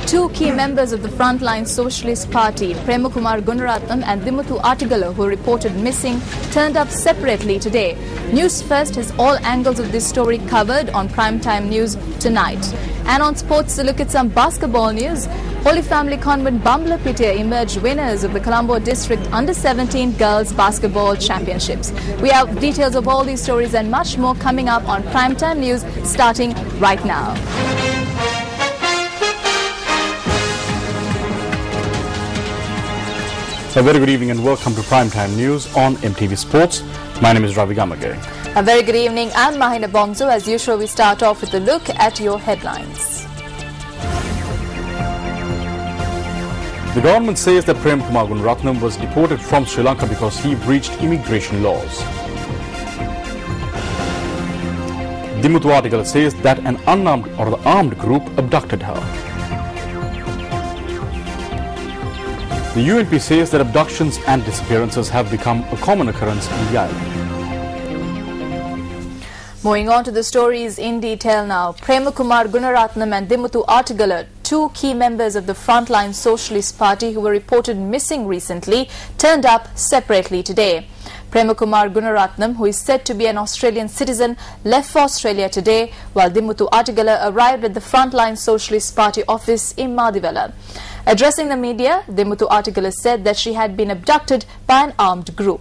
Two key members of the Frontline Socialist Party, Premakumar Gunaratnam and Dimuthu Attigala, who were reported missing, turned up separately today. News First has all angles of this story covered on Primetime News tonight. And on sports, a look at some basketball news. Holy Family Convent Bambalapitiya emerged winners of the Colombo District Under-17 Girls Basketball Championships. We have details of all these stories and much more coming up on Primetime News starting right now. A very good evening and welcome to Primetime News on MTV Sports. My name is Ravi Gamage. A very good evening. I'm Mahina Bonzo. As usual, we start off with a look at your headlines. The government says that Premakumar Gunaratnam was deported from Sri Lanka because he breached immigration laws. Dimuthu Attigala says that an unarmed or the armed group abducted her. The UNP says that abductions and disappearances have become a common occurrence in the island. Moving on to the stories in detail now. Premakumar Gunaratnam and Dimuthu Attigala, two key members of the Frontline Socialist Party who were reported missing recently, turned up separately today. Premakumar Gunaratnam, who is said to be an Australian citizen, left for Australia today, while Dimuthu Attigala arrived at the Frontline Socialist Party office in Madivella. Addressing the media, Dimuthu Attigala said that she had been abducted by an armed group.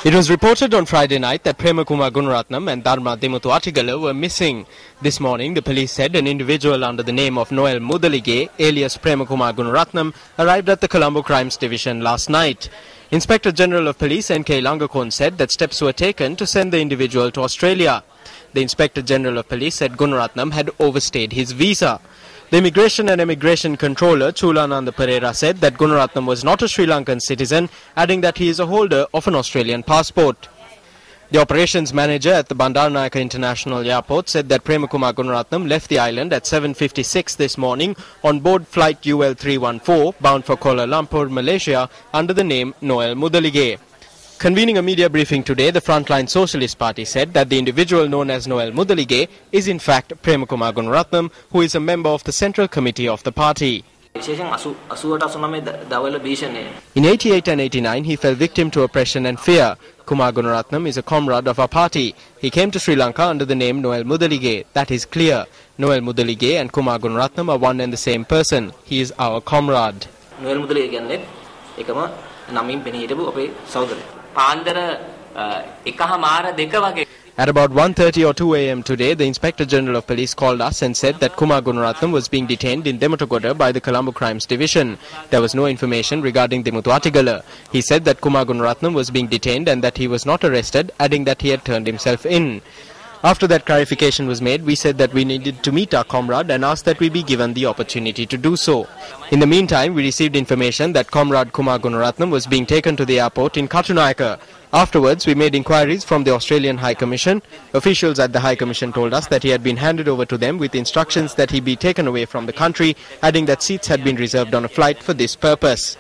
It was reported on Friday night that Premakumar Gunaratnam and Dharma Dimuthu Attigala were missing. This morning, the police said an individual under the name of Noel Mudalige, alias Premakumar Gunaratnam, arrived at the Colombo Crimes Division last night. Inspector General of Police N.K. Langakon said that steps were taken to send the individual to Australia. The Inspector General of Police said Gunaratnam had overstayed his visa. The Immigration and Immigration Controller Chulananda Pereira said that Gunaratnam was not a Sri Lankan citizen, adding that he is a holder of an Australian passport. The operations manager at the Bandaranaike International Airport said that Premakumar Gunaratnam left the island at 7:56 this morning on board flight UL314 bound for Kuala Lumpur, Malaysia under the name Noel Mudalige. Convening a media briefing today, the Frontline Socialist Party said that the individual known as Noel Mudalige is in fact Premakumar Gunaratnam, who is a member of the Central Committee of the party. In 88 and 89, he fell victim to oppression and fear. Kumar Gunaratnam is a comrade of our party. He came to Sri Lanka under the name Noel Mudalige. That is clear. Noel Mudalige and Kumar Gunaratnam are one and the same person. He is our comrade. Noel Mudalige ekama namin peni hitapu ape saudara. At about 1:30 or 2 a.m. today, the Inspector General of Police called us and said that Kumar Gunaratnam was being detained in Demutogoda by the Colombo Crimes Division. There was no information regarding Dimuthu Attigala. He said that Kumar Gunaratnam was being detained and that he was not arrested, adding that he had turned himself in. After that clarification was made, we said that we needed to meet our comrade and asked that we be given the opportunity to do so. In the meantime, we received information that comrade Kumar Gunaratnam was being taken to the airport in Katunayake. Afterwards, we made inquiries from the Australian High Commission. Officials at the High Commission told us that he had been handed over to them with instructions that he be taken away from the country, adding that seats had been reserved on a flight for this purpose.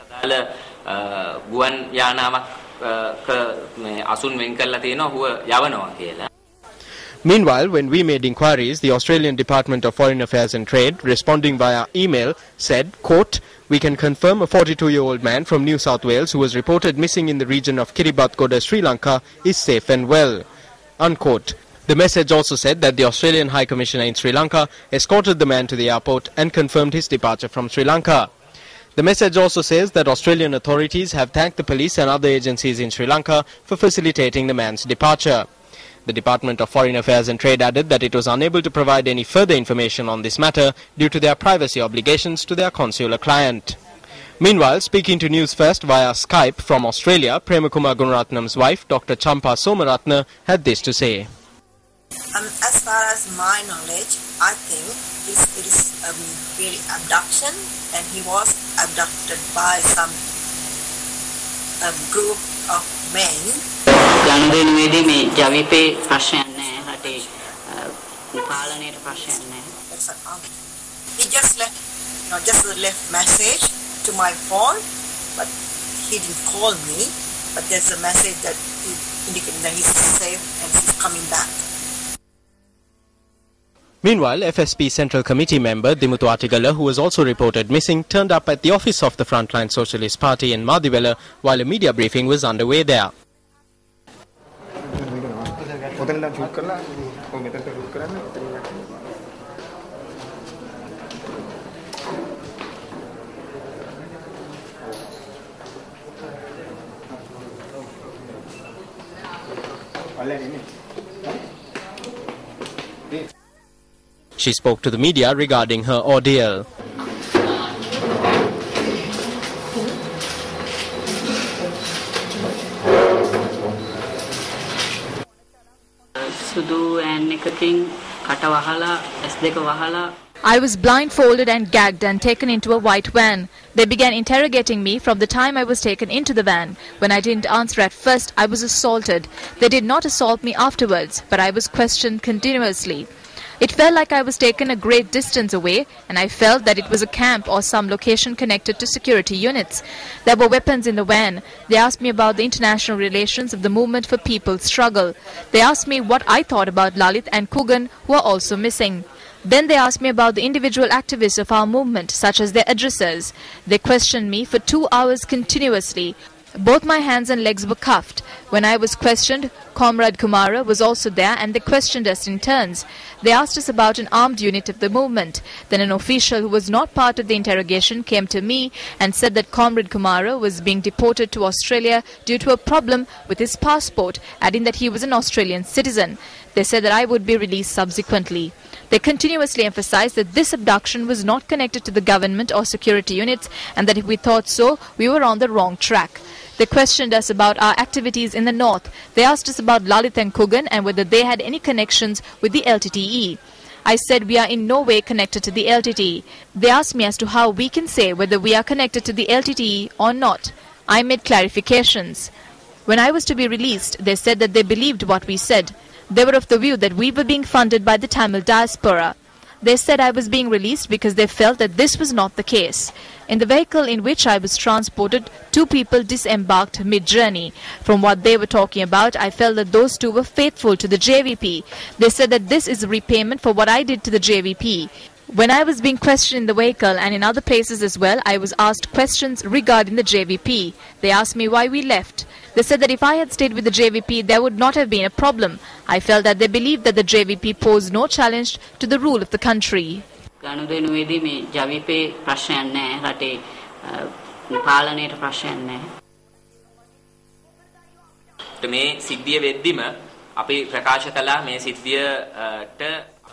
Meanwhile, when we made inquiries, the Australian Department of Foreign Affairs and Trade, responding via email, said, quote, "We can confirm a 42-year-old man from New South Wales who was reported missing in the region of Kiribati, Sri Lanka, is safe and well." Unquote. The message also said that the Australian High Commissioner in Sri Lanka escorted the man to the airport and confirmed his departure from Sri Lanka. The message also says that Australian authorities have thanked the police and other agencies in Sri Lanka for facilitating the man's departure. The Department of Foreign Affairs and Trade added that it was unable to provide any further information on this matter due to their privacy obligations to their consular client. Meanwhile, speaking to News First via Skype from Australia, Premakumar Gunaratnam's wife, Dr. Champa Somaratna, had this to say. As far as my knowledge, I think it is really abduction, and he was abducted by some group of men. He just left message to my phone, but he didn't call me. But there's a message that indicating that he's safe and he's coming back. Meanwhile, FSP Central Committee member Dimuthu Atigala, who was also reported missing, turned up at the office of the Frontline Socialist Party in Madivela while a media briefing was underway there. She spoke to the media regarding her ordeal. I was blindfolded and gagged and taken into a white van. They began interrogating me from the time I was taken into the van. When I didn't answer at first, I was assaulted. They did not assault me afterwards, but I was questioned continuously. It felt like I was taken a great distance away, and I felt that it was a camp or some location connected to security units. There were weapons in the van. They asked me about the international relations of the Movement for People's Struggle. They asked me what I thought about Lalit and Kugan, who are also missing. Then they asked me about the individual activists of our movement, such as their addressers. They questioned me for 2 hours continuously. Both my hands and legs were cuffed. When I was questioned, Comrade Kumara was also there, and they questioned us in turns. They asked us about an armed unit of the movement. Then an official who was not part of the interrogation came to me and said that Comrade Kumara was being deported to Australia due to a problem with his passport, adding that he was an Australian citizen. They said that I would be released subsequently. They continuously emphasized that this abduction was not connected to the government or security units, and that if we thought so, we were on the wrong track. They questioned us about our activities in the north. They asked us about Lalit and Kugan and whether they had any connections with the LTTE. I said we are in no way connected to the LTTE. They asked me as to how we can say whether we are connected to the LTTE or not. I made clarifications. When I was to be released, they said that they believed what we said. They were of the view that we were being funded by the Tamil diaspora. They said I was being released because they felt that this was not the case. In the vehicle in which I was transported, 2 people disembarked mid-journey. From what they were talking about, I felt that those 2 were faithful to the JVP. They said that this is a repayment for what I did to the JVP. When I was being questioned in the vehicle and in other places as well, I was asked questions regarding the JVP. They asked me why we left. They said that if I had stayed with the JVP, there would not have been a problem. I felt that they believed that the JVP posed no challenge to the rule of the country.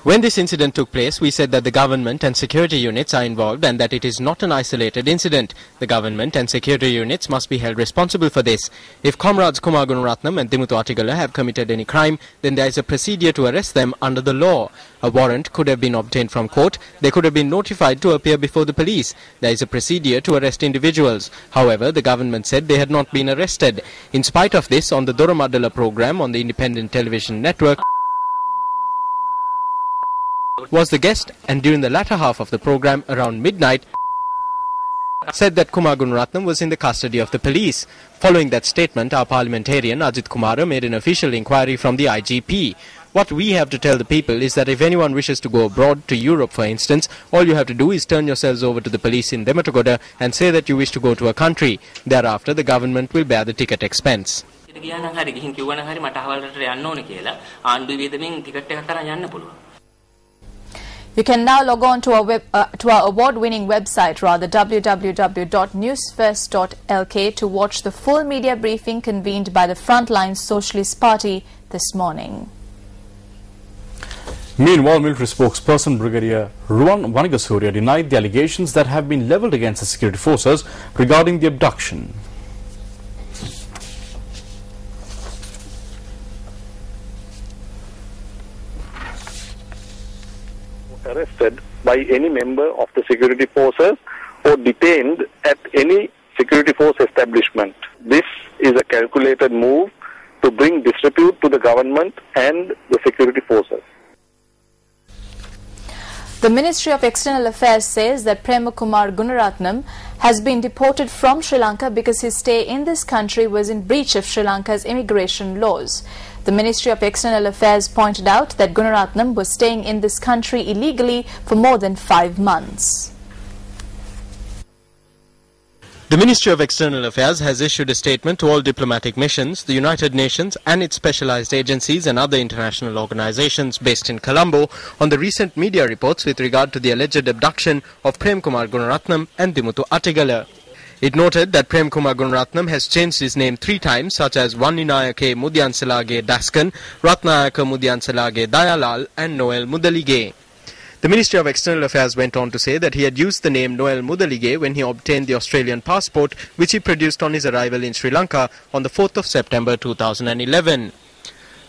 When this incident took place, we said that the government and security units are involved and that it is not an isolated incident. The government and security units must be held responsible for this. If comrades Kumar Gunaratnam and Dimuthu Atigala have committed any crime, then there is a procedure to arrest them under the law. A warrant could have been obtained from court. They could have been notified to appear before the police. There is a procedure to arrest individuals. However, the government said they had not been arrested. In spite of this, on the Doramadala program on the independent television network, was the guest, and during the latter half of the program around midnight said that Kumar Gunaratnam was in the custody of the police. Following that statement, our parliamentarian Ajit Kumara made an official inquiry from the IGP. What we have to tell the people is that if anyone wishes to go abroad, to Europe for instance, all you have to do is turn yourselves over to the police in Dematogoda and say that you wish to go to a country. Thereafter, the government will bear the ticket expense. You can now log on to our award-winning website, www.newsfirst.lk, to watch the full media briefing convened by the Frontline Socialist Party this morning. Meanwhile, military spokesperson Brigadier Ruwan Vanigasurya denied the allegations that have been levelled against the security forces regarding the abduction. Arrested by any member of the security forces or detained at any security force establishment. This is a calculated move to bring disrepute to the government and the security forces. The Ministry of External Affairs says that Prema Kumar Gunaratnam has been deported from Sri Lanka because his stay in this country was in breach of Sri Lanka's immigration laws. The Ministry of External Affairs pointed out that Gunaratnam was staying in this country illegally for more than 5 months. The Ministry of External Affairs has issued a statement to all diplomatic missions, the United Nations and its specialized agencies and other international organizations based in Colombo on the recent media reports with regard to the alleged abduction of Prem Kumar Gunaratnam and Dimuthu Attigala. It noted that Prem Kumar Gunaratnam has changed his name 3 times, such as Vanninayake Mudyansalage Daskan, Ratnayaka Mudyansalage Dayalal and Noel Mudalige. The Ministry of External Affairs went on to say that he had used the name Noel Mudalige when he obtained the Australian passport, which he produced on his arrival in Sri Lanka on the 4th of September 2011.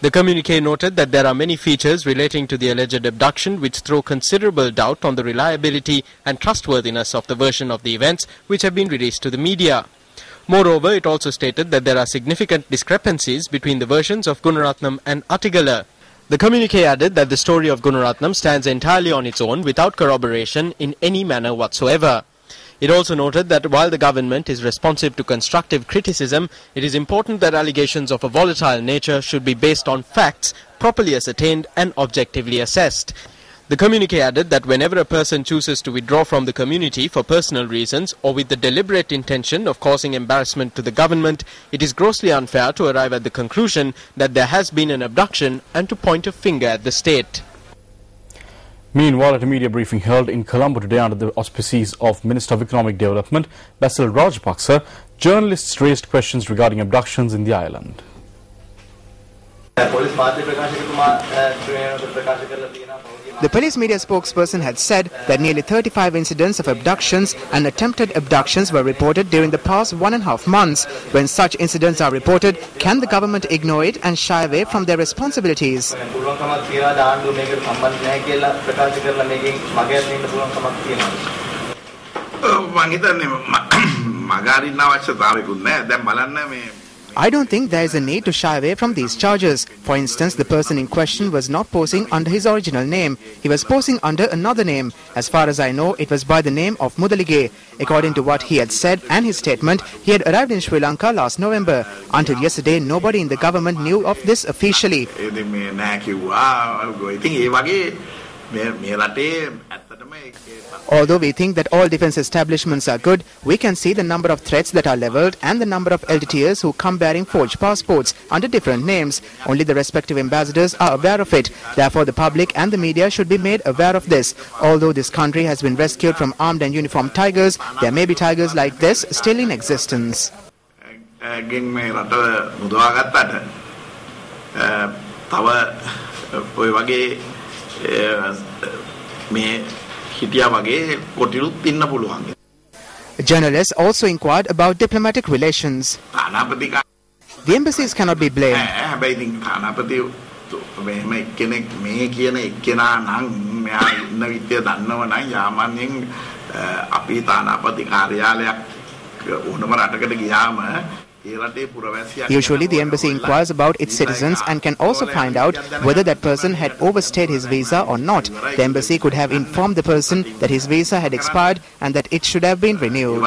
The communique noted that there are many features relating to the alleged abduction which throw considerable doubt on the reliability and trustworthiness of the version of the events which have been released to the media. Moreover, it also stated that there are significant discrepancies between the versions of Gunaratnam and Attigala. The communique added that the story of Gunaratnam stands entirely on its own without corroboration in any manner whatsoever. It also noted that while the government is responsive to constructive criticism, it is important that allegations of a volatile nature should be based on facts, properly ascertained and objectively assessed. The communique added that whenever a person chooses to withdraw from the community for personal reasons or with the deliberate intention of causing embarrassment to the government, it is grossly unfair to arrive at the conclusion that there has been an abduction and to point a finger at the state. Meanwhile, at a media briefing held in Colombo today under the auspices of Minister of Economic Development, Basil Rajapaksa, journalists raised questions regarding abductions in the island. The police media spokesperson had said that nearly 35 incidents of abductions and attempted abductions were reported during the past 1.5 months. When such incidents are reported, can the government ignore it and shy away from their responsibilities? I don't think there is a need to shy away from these charges. For instance, the person in question was not posing under his original name. He was posing under another name. As far as I know, it was by the name of Mudalige. According to what he had said and his statement, he had arrived in Sri Lanka last November. Until yesterday, nobody in the government knew of this officially. Although we think that all defense establishments are good, we can see the number of threats that are leveled and the number of LTTers who come bearing forged passports under different names. Only the respective ambassadors are aware of it. Therefore, the public and the media should be made aware of this. Although this country has been rescued from armed and uniformed tigers, there may be tigers like this still in existence. Journalists also inquired about diplomatic relations. The embassies cannot be blamed. Usually the embassy inquires about its citizens and can also find out whether that person had overstayed his visa or not. The embassy could have informed the person that his visa had expired and that it should have been renewed.